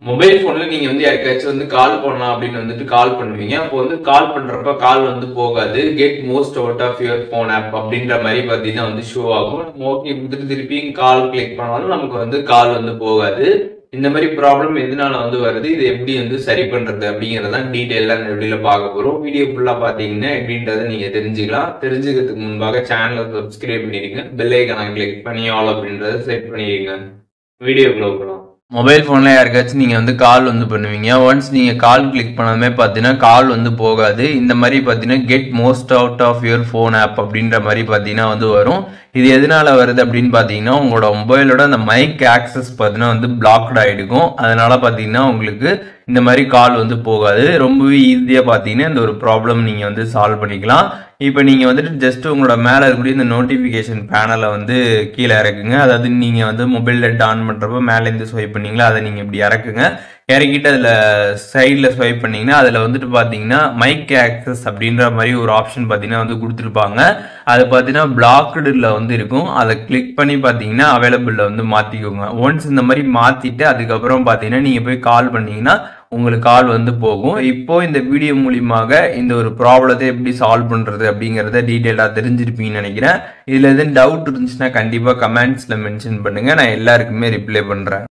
Mobile போன்ல நீங்க யாருக்காச்சும் கால் பண்ணலாம் அப்படின்னு கால் பண்ணுவீங்க. அப்போ கால் பண்றப்ப கால் போகாது. Get most out of your phone app அப்படின்ற மாதிரி பாத்தீங்கன்னா ஷோ ஆகும். நம்ம ஓகே திருப்பி கால் கிளிக் பண்ணாலும் நமக்கு கால் போகாது. இந்த மாதிரி ப்ராப்ளம் எதனால வருது, இது எப்படி சரி பண்றது அப்படிங்கறத டீடைலா இந்த வீடியோல பார்க்க போறோம். வீடியோ ஃபுல்லா பாத்தீங்கன்னா எப்படின்றத நீங்க தெரிஞ்சுக்கலாம். தெரிஞ்சுக்கிறதுக்கு முன்பாக சேனலை சப்ஸ்கிரைப் பண்ணிருங்க, பெல் ஐகானை கிளிக் பண்ணி ஆல் அப்படின்றத செட் பண்ணிருங்க. வீடியோக்குள்ள போகலாம். மொபைல் போன்ல யாருக்காச்சும் நீங்க கால் பண்ணுவீங்க. ஒன்ஸ் நீங்க கால் கிளிக் பண்ணாமே பாத்தீங்கன்னா கால் போகாது. இந்த மாதிரி பாத்தீங்கன்னா get most out of your phone app அப்படின்ற மாதிரி பாத்தீங்கன்னா வரும். இது எதனால வருது அப்படின்னு பாத்தீங்கன்னா உங்களோட மொபைலோட அந்த மைக் ஆக்சஸ் பாத்தீங்கன்னா பிளாக்ட் ஆயிடுக்கும். அதனால பாத்தீங்கன்னா உங்களுக்கு இந்த மாதிரி கால் போகாது. ரொம்பவே ஈஸியா பாத்தீங்கன்னா இந்த ஒரு ப்ராப்ளம் நீங்க சால்வ் பண்ணிக்கலாம். இப்போ நீங்க ஜஸ்ட் உங்களோட மேல இருக்கக்கூடிய இந்த நோட்டிபிகேஷன் பேனலை கீழே இறக்குங்க. அதாவது நீங்க மொபைல் நெட் ஆன் பண்றப்ப மேல இருந்து ஸ்வைப் பண்ணீங்களா, அதை நீங்க இப்படி இறக்குங்க. இறக்கிட்டு அதுல சைட்ல ஸ்வைப் பண்ணீங்கன்னா அதுல பாத்தீங்கன்னா மைக் ஆக்சஸ் அப்படின்ற மாதிரி ஒரு ஆப்ஷன் பாத்தீங்கன்னா கொடுத்துருப்பாங்க. அது பாத்தீங்கன்னா பிளாக்டுல இருக்கும். அதை கிளிக் பண்ணி பாத்தீங்கன்னா அவைலபிள்ல மாத்திக்கோங்க. ஒன்ஸ் இந்த மாதிரி மாத்திட்டு அதுக்கப்புறம் பாத்தீங்கன்னா நீங்க போய் கால் பண்ணீங்கன்னா உங்களுக்கு கால் போகும். இப்போ இந்த வீடியோ மூலியமாக இந்த ஒரு ப்ராப்ளத்தை எப்படி சால்வ் பண்றது அப்படிங்கறத டீடைலா தெரிஞ்சிருப்பீங்கன்னு நினைக்கிறேன். இதுல எதுவும் டவுட் இருந்துச்சுன்னா கண்டிப்பா கமெண்ட்ஸ்ல மென்ஷன் பண்ணுங்க, நான் எல்லாருக்குமே ரிப்ளை பண்றேன்.